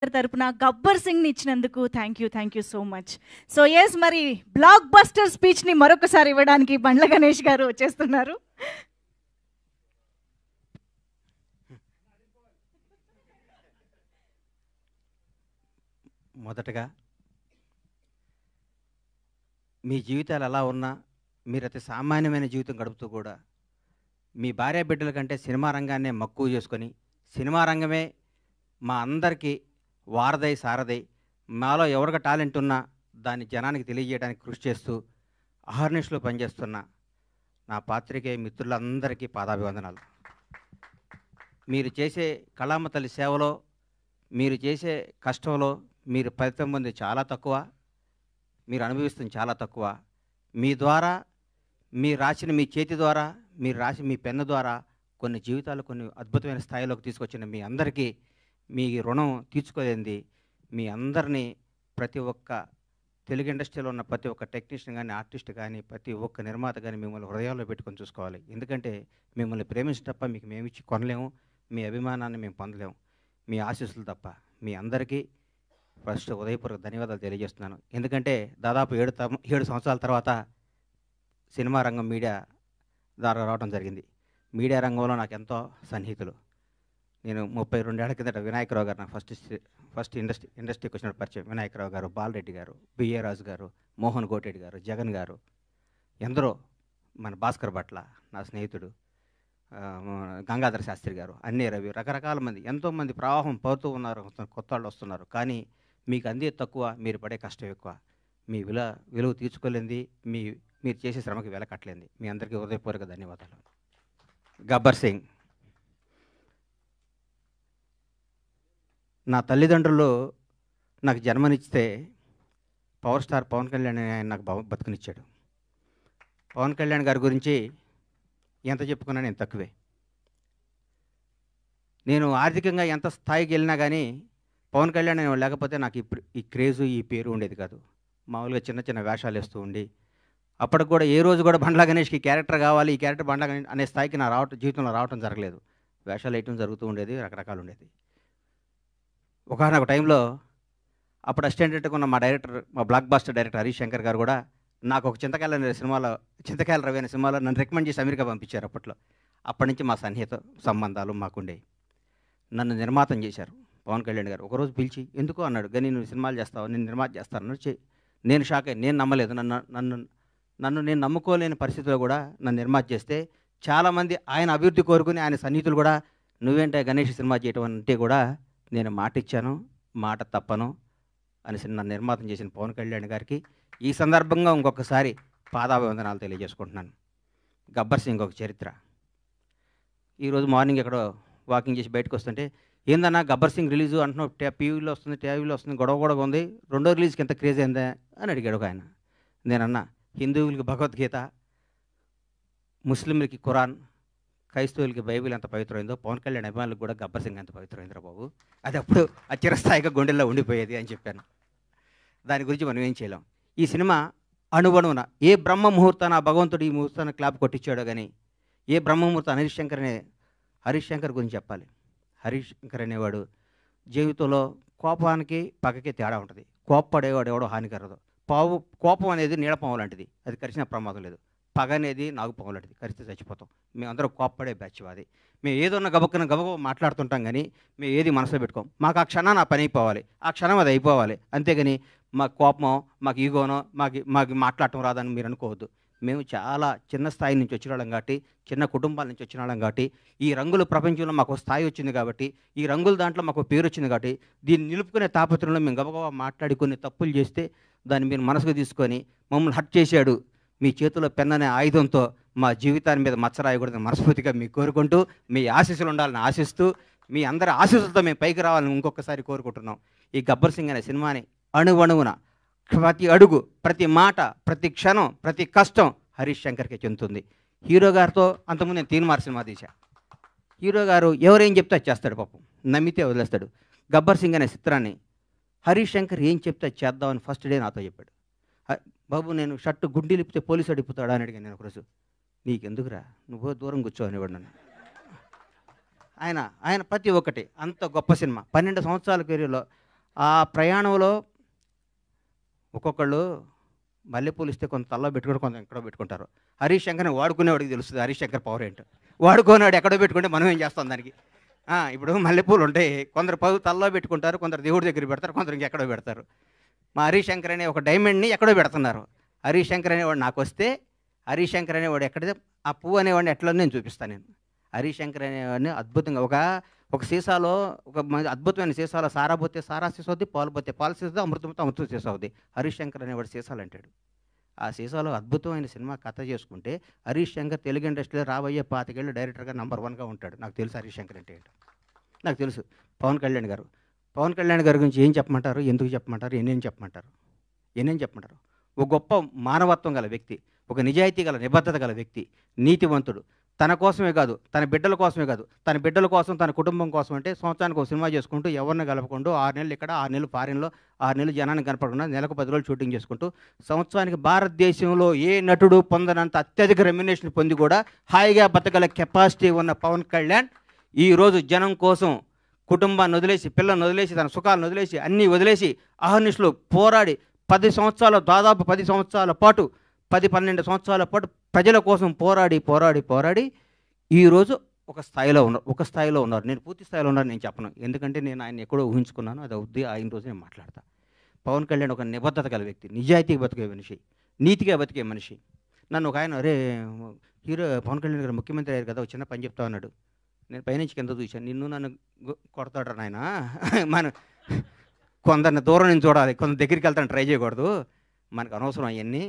తరపున గబ్బర్ సింగ్ని ఇచ్చినందుకు thank you so much. So yes, మరి బ్లాక్ బస్టర్ స్పీచ్ని మరొకసారి ఇవ్వడానికి బండ్ల గణేష్ గారు వచ్చేస్తున్నారు. మొదటగా మీ జీవితాలు ఎలా ఉన్నా మీరు అతి సామాన్యమైన జీవితం గడుపుతూ కూడా మీ భార్య బిడ్డల కంటే సినిమా రంగాన్నే మక్కువ చేసుకొని సినిమా రంగమే మా అందరికీ వారధై సారథై మాలో ఎవరికి టాలెంట్ ఉన్నా దాన్ని జనానికి తెలియజేయడానికి కృషి చేస్తూ అహర్నిశలో పనిచేస్తున్న నా పాత్రికేయ మిత్రులందరికీ పాదాభివందనాలు. మీరు చేసే కళామ తల్లి సేవలో మీరు చేసే కష్టంలో మీరు ఫలితం పొంది చాలా తక్కువ, మీరు అనుభవిస్తుంది చాలా తక్కువ. మీ ద్వారా మీరు రాసిన మీ చేతి ద్వారా మీరు రాసి మీ పెన్ను ద్వారా కొన్ని జీవితాలు కొన్ని అద్భుతమైన స్థాయిలోకి తీసుకొచ్చిన మీ అందరికీ మీ రుణం తీర్చుకోలేంది. మీ అందరినీ ప్రతి ఒక్క తెలుగు ఇండస్ట్రీలో ఉన్న ప్రతి ఒక్క టెక్నీషియన్ కానీ ఆర్టిస్ట్ కానీ ప్రతి ఒక్క నిర్మాత కానీ మిమ్మల్ని హృదయాల్లో పెట్టుకొని చూసుకోవాలి. ఎందుకంటే మిమ్మల్ని ప్రేమించడం తప్ప మీకు మేము ఇచ్చి కొనలేము, మీ అభిమానాన్ని మేము పొందలేము, మీ ఆశీస్సులు తప్ప. మీ అందరికీ ఫస్ట్ ఉదయపూర్వక ధన్యవాదాలు తెలియజేస్తున్నాను. ఎందుకంటే దాదాపు 7 సంవత్సరాల తర్వాత సినిమా రంగం మీడియా ద్వారా రావడం జరిగింది. మీడియా రంగంలో నాకు ఎంతో సన్నిహితులు. నేను 32 ఏళ్ల కిందట వినాయకరావు గారు నాకు ఫస్ట్ ఇండస్ట్రీకి వచ్చిన పరిచయం. వినాయకరావు గారు, బాలరెడ్డి గారు, బిఏ రాజు గారు, మోహన్ గోటెడ్డి గారు, జగన్ గారు, ఎందరో, మన భాస్కర్ భట్ల నా స్నేహితుడు, గంగాధర శాస్త్రి గారు, అన్నీ రవి, రకరకాల మంది, ఎంతోమంది ప్రవాహం పోతూ ఉన్నారు, కొత్త వాళ్ళు వస్తున్నారు. కానీ మీకు అందే తక్కువ, మీరు పడే కష్టం ఎక్కువ. మీ విలువ తీర్చుకోలేంది, మీరు చేసే శ్రమకి వెలకట్టలేంది. మీ అందరికీ హృదయపూర్వక ధన్యవాదాలు. గబ్బర్ సింగ్. నా తల్లిదండ్రులు నాకు జన్మనిచ్చితే పవర్ స్టార్ పవన్ కళ్యాణ్ ఆయన నాకు బతుకునిచ్చాడు. పవన్ కళ్యాణ్ గారి గురించి ఎంత చెప్పుకున్నా నేను తక్కువే. నేను ఆర్థికంగా ఎంత స్థాయికి వెళ్ళినా కానీ పవన్ కళ్యాణ్ లేకపోతే నాకు ఈ క్రేజు ఈ పేరు ఉండేది కాదు. మామూలుగా చిన్న చిన్న వేషాలు వేస్తూ ఉండి అప్పటికి కూడా ఏ రోజు కూడా బండ్ల గణేష్కి క్యారెక్టర్ కావాలి, ఈ క్యారెక్టర్ బండ్ల గణేష్ అనే స్థాయికి నా జీవితంలో రావటం జరగలేదు. వేషాలు వేయటం జరుగుతూ ఉండేది, రకరకాలు ఉండేది. ఒకనొక టైంలో అప్పుడు అసిస్టెంట్గా ఉన్న మా blockbuster director Harish Shankar గారు కూడా నాకు ఒక చింతకాయల రవి అనే సినిమాలో నన్ను రికమెండ్ చేసి అమెరికా పంపించారు అప్పట్లో. అప్పటి నుంచి మా సన్నిహిత సంబంధాలు మాకుండేవి. నన్ను నిర్మాతం చేశారు పవన్ కళ్యాణ్ గారు. ఒకరోజు పిలిచి ఎందుకు అన్నాడు, కానీ నువ్వు సినిమాలు చేస్తావు, నేను నిర్మాత చేస్తాను. నేను షాక్ అయ్యి, నేను నమ్మలేదు. నన్ను నేను నమ్ముకోలేని పరిస్థితిలో కూడా నన్ను నిర్మాత చేస్తే చాలామంది ఆయన అభివృద్ధి కోరుకుని ఆయన సన్నిహితులు కూడా నువ్వేంటే గణేష్ సినిమా చేయటం అంటే కూడా నేను మాట ఇచ్చాను, మాట తప్పను అనేసి నన్ను నిర్మాతం చేసిన పవన్ కళ్యాణ్ గారికి ఈ సందర్భంగా ఇంకొకసారి పాదాభివందనాలు తెలియజేసుకుంటున్నాను. గబ్బర్ సింగ్ ఒక చరిత్ర. ఈరోజు మార్నింగ్ ఎక్కడో వాకింగ్ చేసి బయటకు వస్తుంటే, ఏందన్నా గబ్బర్ సింగ్ రిలీజు అంటున్నావు, టీవీలో వస్తుంది, గొడవ ఉంది, రెండో రిలీజ్కి ఎంత క్రేజ్ అయిందా అని అడిగాడు ఒక ఆయన. నేనన్నా, హిందువులకి భగవద్గీత, ముస్లింలకి ఖురాన్, క్రైస్తవులకి బైబిల్ ఎంత పవిత్రమైందో పవన్ కళ్యాణ్ అభిమానులకు కూడా గబ్బర్ సింగ్ ఎంత పవిత్రమైందిరా బాబు, అది అప్పుడు ఆ చిరస్థాయిగా గుండెల్లో ఉండిపోయేది అని చెప్పాను. దాని గురించి మనం ఏం చేయలేం. ఈ సినిమా అణువణువున ఏ బ్రహ్మ ముహూర్తాన భగవంతుడు ఈ ముహూర్తాన్ని క్లాప్ కొట్టించాడో కానీ ఏ బ్రహ్మ ముహూర్తం హరీష్ శంకర్ గురించి చెప్పాలి. హరీష్ శంకర్ అనేవాడు జీవితంలో కోపానికి పగకి తేడా ఉంటుంది. కోప్పడేవాడు ఎవడో హానికరదు. కోపం అనేది నీడపాము లాంటిది, అది కరిచిన ప్రమాదం లేదు. పగ అనేది నాగుపాము లాంటిది, కరిస్తే చచ్చిపోతాం. మేమందరం కోప్పడే బ్యాచ్ అది. మేము ఏదన్నా గబక్కన మాట్లాడుతుంటాం కానీ మేము ఏది మనసులో పెట్టుకోం. మాకు ఆ క్షణాన్ని ఆ పని అయిపోవాలి, ఆ క్షణం అది అయిపోవాలి. అంతేగాని మాకు కోపమో మాకు ఈగోనో మాకు మాట్లాడటం రాదని మీరు అనుకోవద్దు. మేము చాలా చిన్న స్థాయి నుంచి వచ్చిన వాళ్ళం కాబట్టి, చిన్న కుటుంబాల నుంచి వచ్చిన వాళ్ళం కాబట్టి, ఈ రంగుల ప్రపంచంలో మాకు స్థాయి వచ్చింది కాబట్టి, ఈ రంగుల దాంట్లో మాకు పేరు వచ్చింది కాబట్టి, దీన్ని నిలుపుకునే తాపత్రంలో మేము గబగబా మాట్లాడి కొన్ని తప్పులు చేస్తే దాన్ని మీరు మనసుకు తీసుకొని మమ్మల్ని హర్ట్ చేశాడు, మీ చేతిలో పెన్ననే ఆయుధంతో మా జీవితాన్ని మీద మచ్చరాయకూడదని మనస్ఫూర్తిగా మీకు కోరుకుంటూ, మీ ఆశీస్సులు ఉండాలని ఆశిస్తూ, మీ అందరి ఆశీస్సులతో మేము పైకి రావాలని ఇంకొకసారి కోరుకుంటున్నాం. ఈ గబ్బర్ సింగ్ అనే సినిమాని అణువణువున ప్రతి అడుగు, ప్రతి మాట, ప్రతి క్షణం, ప్రతి కష్టం హరీష్ శంకర్కే చెందుతుంది. హీరో గారితో అంతకుముందు నేను తీన్మార్ సినిమా తీశా. హీరో గారు ఎవరేం చెప్తే చేస్తాడు, పాపం నమ్మితే వదిలేస్తాడు. గబ్బర్ సింగ్ అనే చిత్రాన్ని హరీష్ శంకర్ ఏం చెప్తే చేద్దామని ఫస్ట్ డే నాతో చెప్పాడు. బాబు నేను షర్టు గుండీ లిపితే పోలీసు అడిగిపోతాడా అని అడిగాను నేను ఒకరోజు. నీకెందుకురా, నువ్వు దూరం కూర్చో అనేవాడు నన్ను. ఆయన ప్రతి ఒక్కటి అంత గొప్ప సినిమా. 12 సంవత్సరాల కెరీర్లో ఆ ప్రయాణంలో ఒక్కొక్కళ్ళు మల్లెపూలు ఇస్తే కొంత తల్లో పెట్టుకుంటారు, కొంత ఎక్కడో పెట్టుకుంటారు. హరీష్ శంకర్ని వాడుకునేవాడికి తెలుస్తుంది హరీష్ శంకర్ పవర్ ఏంటో. వాడుకునేవాడు ఎక్కడో పెట్టుకుంటే మనం ఏం చేస్తాం దానికి. ఇప్పుడు మల్లెపూలు ఉంటాయి, కొందరు తల్లో పెట్టుకుంటారు, కొందరు దేవుడి దగ్గర పెడతారు, కొందరు ఇంకెక్కడో పెడతారు. మా హరీష్ శంకర్ అనే ఒక డైమండ్ని ఎక్కడో పెడుతున్నారు. హరీష్ శంకర్ అనేవాడు నాకు వస్తే, హరీష్ శంకర్ అనేవాడు ఎక్కడితే ఆ పువ్వు అనేవాడిని ఎట్లా నేను చూపిస్తాను. నేను హరీష్ శంకర్ అనేవాడిని అద్భుతంగా ఒక సీసాలో, ఒక అద్భుతమైన సీసాలో సారా పోతే సారా సీసా అవుద్ది, పాలు పోతే పాలు సీసా, అమృతంతో అమృతం సీసా అవుద్ది. హరీష్ శంకర్ అనేవాడు సీసాలు అంటాడు. ఆ సీసాలో అద్భుతమైన సినిమా కథ చేసుకుంటే హరీష్ శంకర్ తెలుగు ఇండస్ట్రీలో రాబోయే 25 ఏళ్ళు డైరెక్టర్గా నంబర్ 1గా ఉంటాడు. నాకు తెలుసు హరీష్ శంకర్ అంటే ఏంటో, నాకు తెలుసు. పవన్ కళ్యాణ్ గారి గురించి ఏం చెప్పమంటారు, ఎందుకు చెప్పమంటారు, ఎన్నేం చెప్పమంటారు. ఒక గొప్ప మానవత్వం గల వ్యక్తి, ఒక నిజాయితీ గల నిబద్ధత గల వ్యక్తి, నీతివంతుడు. తన కోసమే కాదు, తన బిడ్డల కోసమే కాదు, తన బిడ్డల కోసం, తన కుటుంబం కోసం అంటే సంవత్సరానికి ఒక సినిమా చేసుకుంటూ ఎవరిని కలపకుండా 6 నెలలు ఇక్కడ, 6 నెలలు ఫారిన్లో, 6 నెలలు జనానికి కనపడకుండా నెలకు 10 రోజులు షూటింగ్ చేసుకుంటూ సంవత్సరానికి భారతదేశంలో ఏ నటుడు పొందనంత అత్యధిక రెమ్యునేషన్ పొంది కూడా హాయిగా బతకగల కెపాసిటీ ఉన్న పవన్ కళ్యాణ్ ఈరోజు జనం కోసం కుటుంబాన్ని వదిలేసి, పిల్లల్ని వదిలేసి, తన సుఖాలను వదిలేసి, అన్నీ వదిలేసి అహర్నిశలు పోరాడి 10 సంవత్సరాలు, దాదాపు 10 సంవత్సరాల పాటు, 10-12 సంవత్సరాల పాటు ప్రజల కోసం పోరాడి ఈరోజు ఒక స్థాయిలో ఉన్నారు. నేను పూర్తి స్థాయిలో ఉన్నాను నేను చెప్పను, ఎందుకంటే నేను ఆయన ఎక్కడో ఊహించుకున్నాను. అది అవుద్ది, ఆయన రోజు నేను మాట్లాడతా. పవన్ కళ్యాణ్ ఒక నిబద్ధత గల వ్యక్తి, నిజాయితీగా బతికే మనిషి, నీతిగా బతికే మనిషి. నన్ను ఒక ఆయన, అరే హీరో పవన్ కళ్యాణ్ గారు ముఖ్యమంత్రి అయ్యారు కదా, ఒక చిన్న పని చెప్తా అన్నాడు. నేను పైనుంచి కింద చూశాను, నిన్ను నన్ను కొడతాడు నాయన, మన కొందరిని దూరం నుంచి చూడాలి, కొందరు దగ్గరికి వెళ్తాను ట్రై చేయకూడదు, మనకు అనవసరం అవన్నీ,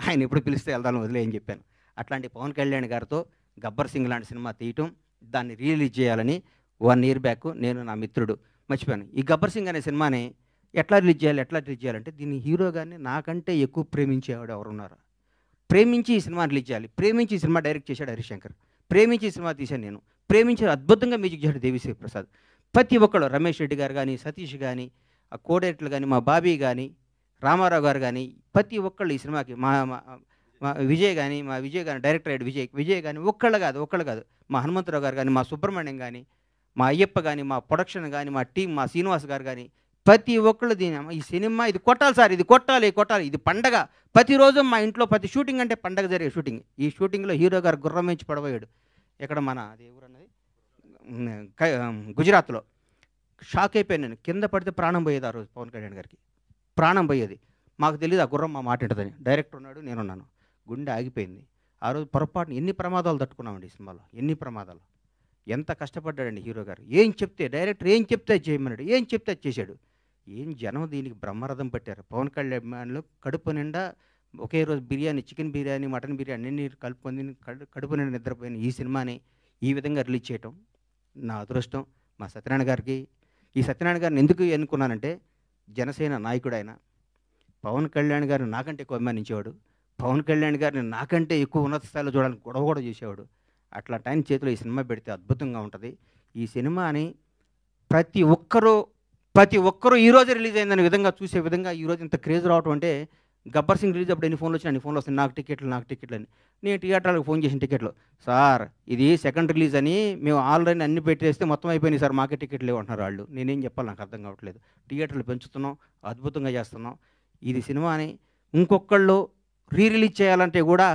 ఆయన ఎప్పుడు పిలిస్తే వెళ్తాను వదిలే అని చెప్పాను. అట్లాంటి పవన్ కళ్యాణ్ గారితో గబ్బర్ సింగ్ లాంటి సినిమా తీయటం, దాన్ని రిలీజ్ చేయాలని 1 year బ్యాక్ నేను, నా మిత్రుడు మర్చిపోయాను. ఈ గబ్బర్ సింగ్ అనే సినిమాని ఎట్లా రిలీజ్ చేయాలంటే దీన్ని హీరో గారిని నాకంటే ఎక్కువ ప్రేమించేవాడు ఎవరున్నారు, ప్రేమించి ఈ సినిమా రిలీజ్ చేయాలి, ప్రేమించి ఈ సినిమా డైరెక్ట్ చేశాడు హరీష్ శంకర్, ప్రేమించి ఈ సినిమా తీశాను నేను, ప్రేమించి అద్భుతంగా మ్యూజిక్ చేశాడు దేవిశ్రీ ప్రసాద్. ప్రతి ఒక్కళ్ళు, రమేష్ రెడ్డి గారు కానీ, సతీష్ కానీ, ఆ కోడైరెక్టర్లు కానీ, మా బాబీ కానీ, రామారావు గారు కానీ, ప్రతి ఒక్కళ్ళు ఈ సినిమాకి, మా విజయ్ కానీ డైరెక్టర్ అయ్యాడు విజయ్ కానీ, ఒక్కళ్ళు కాదు, మా హనుమంతరావు గారు కానీ, మా సుబ్రహ్మణ్యం కానీ, మా అయ్యప్ప కానీ, మా ప్రొడక్షన్ కానీ, మా టీం, మా శ్రీనివాస్ గారు కానీ, ప్రతి ఒక్కళ్ళు ఈ సినిమా ఇది కొట్టాలి సార్, ఇది కొట్టాలి, ఇది పండగ. ప్రతిరోజు మా ఇంట్లో ప్రతి షూటింగ్ అంటే పండగ జరిగే షూటింగ్. ఈ షూటింగ్లో హీరో గారు గుర్రం నుంచి పడబోయాడు. ఎక్కడ మన అది ఎవరన్నది గుజరాత్లో. షాక్ అయిపోయాను నేను, కింద పడితే ప్రాణం పోయేది ఆ రోజు. పవన్ కళ్యాణ్ గారికి ప్రాణం పోయేది. మాకు తెలియదు ఆ గుర్రం మా మాట ఉంటుందని. డైరెక్టర్ ఉన్నాడు, నేనున్నాను, గుండె ఆగిపోయింది. ఆ రోజు పొరపాటున ఎన్ని ప్రమాదాలు తట్టుకున్నామండి ఈ సినిమాలో, ఎన్ని ప్రమాదాలు. ఎంత కష్టపడ్డాడండి హీరో గారు. డైరెక్టర్ ఏం చెప్తే చేయమన్నాడు, ఏం చెప్తే చేశాడు. జనం దీనికి బ్రహ్మరథం పట్టారు. పవన్ కళ్యాణ్ కడుపు నిండా ఒకే రోజు బిర్యానీ, చికెన్ బిర్యానీ, మటన్ బిర్యానీ అన్ని కలుపుకొని కడుపు నిండా నిద్రపోయిన ఈ సినిమాని ఈ విధంగా రిలీజ్ చేయటం నా అదృష్టం. మా సత్యనారాయణ గారికి, ఈ సత్యనారాయణ గారిని ఎందుకు ఎన్నుకున్నానంటే, జనసేన నాయకుడు ఆయన. పవన్ కళ్యాణ్ గారిని నాకంటే ఎక్కువ అభిమానించేవాడు, పవన్ కళ్యాణ్ గారిని నాకంటే ఎక్కువ ఉన్నత స్థాయిలో చూడాలని గొడవ కూడా చేసేవాడు. అట్లా టైం చేతిలో ఈ సినిమా పెడితే అద్భుతంగా ఉంటుంది. ఈ సినిమాని ప్రతి ఒక్కరూ ఈరోజు రిలీజ్ అయిందనే విధంగా చూసే విధంగా ఈరోజు ఇంత క్రేజ్ రావటం అంటే, గబ్బర్ సింగ్ రిలీజ్ అప్పుడు ఎన్ని ఫోన్లు వచ్చినా అన్ని ఫోన్లు వస్తాయి, నాకు టికెట్లు అని. నేను థియేటర్లకు ఫోన్ చేసిన టికెట్లు, సార్ ఇది సెకండ్ రిలీజ్ అని మేము ఆల్రెడీ అన్ని పెట్టేస్తే మొత్తం అయిపోయినాయి సార్, మాకే టికెట్లు లేవంటున్నారు వాళ్ళు. నేనేం చెప్పాలి, నాకు అర్థం కావట్లేదు. థియేటర్లు పెంచుతున్నాం, అద్భుతంగా చేస్తున్నాం. ఇది సినిమాని ఇంకొకళ్ళు రిలీజ్ చేయాలంటే కూడా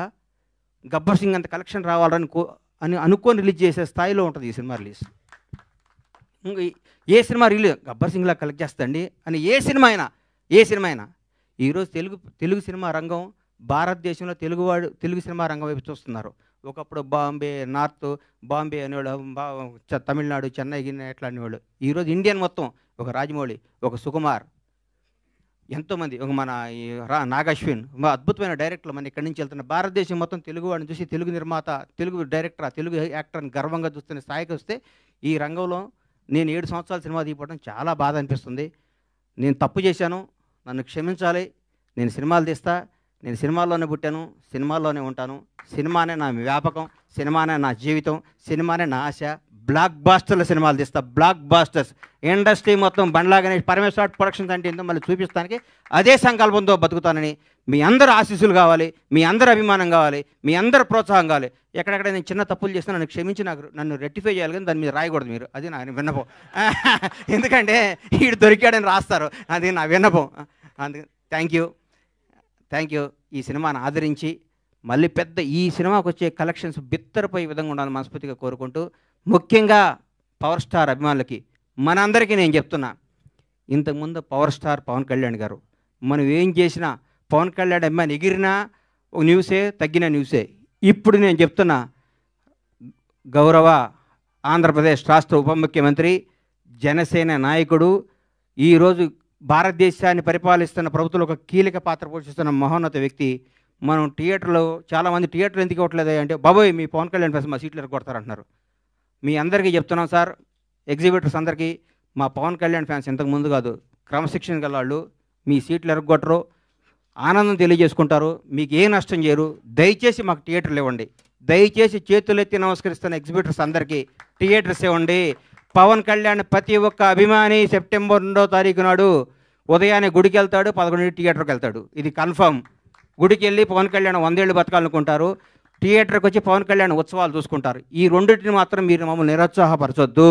గబ్బర్ సింగ్ అంత కలెక్షన్ రావాలని అనుకొని రిలీజ్ చేసే స్థాయిలో ఉంటుంది ఈ సినిమా రిలీజ్. ఏ సినిమా రిలీజ్ గబ్బర్ సింగ్లా కలెక్ట్ చేస్తండి అని ఏ సినిమా అయినా ఈరోజు తెలుగు సినిమా రంగం భారతదేశంలో తెలుగు సినిమా రంగం వైపు చూస్తున్నారు. ఒకప్పుడు బాంబే అనేవాళ్ళు, తమిళనాడు, చెన్నై ఎట్లా అనేవాళ్ళు. ఈరోజు ఇండియన్ మొత్తం, ఒక రాజమౌళి, ఒక సుకుమార్, ఎంతోమంది, ఒక మన నాగశ్విన్, అద్భుతమైన డైరెక్టర్లు మన ఇక్కడి నుంచి వెళ్తున్న భారతదేశం మొత్తం తెలుగు వాడిని చూసి తెలుగు నిర్మాత, తెలుగు డైరెక్టర్, తెలుగు యాక్టర్ని గర్వంగా చూస్తున్న స్థాయికి వస్తే, ఈ రంగంలో నేను 7 సంవత్సరాల సినిమా తీయడం చాలా బాధ అనిపిస్తుంది. నేను తప్పు చేశాను, నన్ను క్షమించాలి. నేను సినిమాలు తీస్తా, నేను సినిమాల్లోనే పుట్టాను, సినిమాల్లోనే ఉంటాను. సినిమానే నా వ్యాపకం, సినిమానే నా జీవితం, సినిమానే నా ఆశ. బ్లాక్ బాస్టర్ల సినిమాలు తీస్తా, బ్లాక్ బాస్టర్స్. ఇండస్ట్రీ మొత్తం బండ్లా గణేష్ పరమేశ్వర ప్రొడక్షన్స్ అంటే ఏంటో మళ్ళీ చూపిస్తానికి అదే సంకల్పంతో బతుకుతానని మీ అందరు ఆశీస్సులు కావాలి, మీ అందరు అభిమానం కావాలి, మీ అందరు ప్రోత్సాహం కావాలి. ఎక్కడెక్కడ నేను చిన్న తప్పులు చేసినా నన్ను క్షమించి నన్ను రెక్టిఫై చేయాలి, కానీ దాని మీద రాయకూడదు మీరు. అది నా విన్నపం. ఎందుకంటే వీడు దొరికాడని రాస్తారు, అది నా విన్నపం. అందుకని థ్యాంక్ యూ. ఈ సినిమాను ఆదరించి మళ్ళీ ఈ సినిమాకు వచ్చే కలెక్షన్స్ బిత్తరపోయే విధంగా ఉండాలని మనస్ఫూర్తిగా కోరుకుంటూ, ముఖ్యంగా పవర్ స్టార్ అభిమానులకి మనందరికీ నేను చెప్తున్నా, ఇంతకుముందు పవర్ స్టార్ పవన్ కళ్యాణ్ గారు మనం ఏం చేసినా పవన్ కళ్యాణ్ అభిమాని ఎగిరినా న్యూసే, తగ్గిన న్యూసే. ఇప్పుడు నేను చెప్తున్నా, గౌరవ ఆంధ్రప్రదేశ్ రాష్ట్ర ఉప ముఖ్యమంత్రి, జనసేన నాయకుడు, ఈరోజు భారతదేశాన్ని పరిపాలిస్తున్న ప్రభుత్వంలో ఒక కీలక పాత్ర పోషిస్తున్న మహోన్నత వ్యక్తి. మనం థియేటర్లో చాలామంది థియేటర్లు ఎందుకు ఇవ్వట్లేదు అంటే, బాబోయ్ మీ పవన్ కళ్యాణ్ ఫ్యాన్స్ మా సీట్లు ఎరగొడతారంటున్నారు. మీ అందరికీ చెప్తున్నాం సార్, ఎగ్జిబిటర్స్ అందరికీ, మా పవన్ కళ్యాణ్ ఫ్యాన్స్ ఇంతకు ముందు కాదు, క్రమశిక్షణ గల వాళ్ళు. మీ సీట్లు ఎరగొట్టరు, ఆనందం తెలియజేసుకుంటారు, మీకు ఏ నష్టం చేయరు. దయచేసి మాకు థియేటర్లు ఇవ్వండి. దయచేసి చేతులెత్తి నమస్కరిస్తున్న ఎగ్జిబిటర్స్ అందరికీ థియేటర్స్ ఇవ్వండి. పవన్ కళ్యాణ్ ప్రతి ఒక్క అభిమాని సెప్టెంబర్ 2వ తారీఖు నాడు ఉదయాన్నే గుడికి వెళ్తాడు, 11 థియేటర్కి వెళ్తాడు. ఇది కన్ఫర్మ్. గుడికి వెళ్ళి పవన్ కళ్యాణ్ 100 ఏళ్ళు బతకాలనుకుంటారు, థియేటర్కి వచ్చి పవన్ కళ్యాణ్ ఉత్సవాలు చూసుకుంటారు. ఈ రెండింటిని మాత్రం మీరు మమ్మల్ని నిరుత్సాహపరచొద్దు.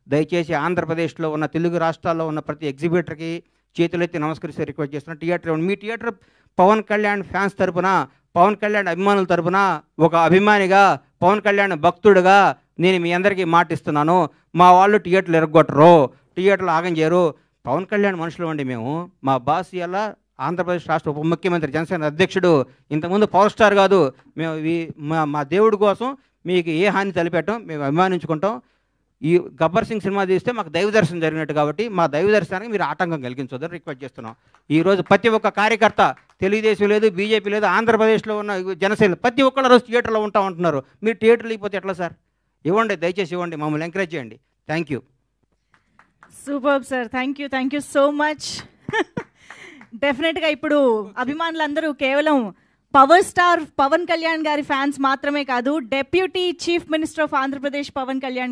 దయచేసి ఆంధ్రప్రదేశ్లో ఉన్న తెలుగు రాష్ట్రాల్లో ఉన్న ప్రతి ఎగ్జిబిటర్కి చేతులెత్తి నమస్కరిస్తే రిక్వెస్ట్ చేస్తున్నా, థియేటర్ మీ థియేటర్ పవన్ కళ్యాణ్ ఫ్యాన్స్ తరపున, పవన్ కళ్యాణ్ అభిమానుల తరపున, ఒక అభిమానిగా, పవన్ కళ్యాణ్ భక్తుడిగా నేను మీ అందరికీ మాటిస్తున్నాను. మా వాళ్ళు థియేటర్లు ఎరగొట్టరు, థియేటర్లు ఆగం చేయరు. పవన్ కళ్యాణ్ మనుషులు అండి మేము. మా బాస్ ఇలా ఆంధ్రప్రదేశ్ రాష్ట్ర ఉప ముఖ్యమంత్రి, జనసేన అధ్యక్షుడు, ఇంతకుముందు పవర్ స్టార్ కాదు. మేము మా దేవుడి కోసం మీకు ఏ హాని తలపెట్టాం, మేము అభిమానించుకుంటాం. ఈ గబ్బర్ సింగ్ సినిమా తీస్తే మాకు దైవ దర్శనం జరిగినట్టు కాబట్టి మా దైవ దర్శనానికి మీరు ఆటంకం కలిగించొద్దని రిక్వెస్ట్ చేస్తున్నాం. ఈరోజు ప్రతి ఒక్క కార్యకర్త, తెలుగుదేశం లేదు, బీజేపీ లేదు, ఆంధ్రప్రదేశ్లో ఉన్న జనసేన ప్రతి ఒక్కళ్ళు రోజు థియేటర్లో ఉంటా ఉంటున్నారు. మీరు థియేటర్లు ఇకపోతే ఎట్లా సార్? ఇవ్వండి, దయచేసి ఇవ్వండి, మమ్మల్ని ఎంకరేజ్ చేయండి. Thank you. Super sir, thank you so much. డెఫినెట్గా ఇప్పుడు అభిమానులందరూ కేవలం పవర్ స్టార్ పవన్ కళ్యాణ్ గారి ఫ్యాన్స్ మాత్రమే కాదు, deputy chief minister of Andhra Pradesh Pawan Kalyan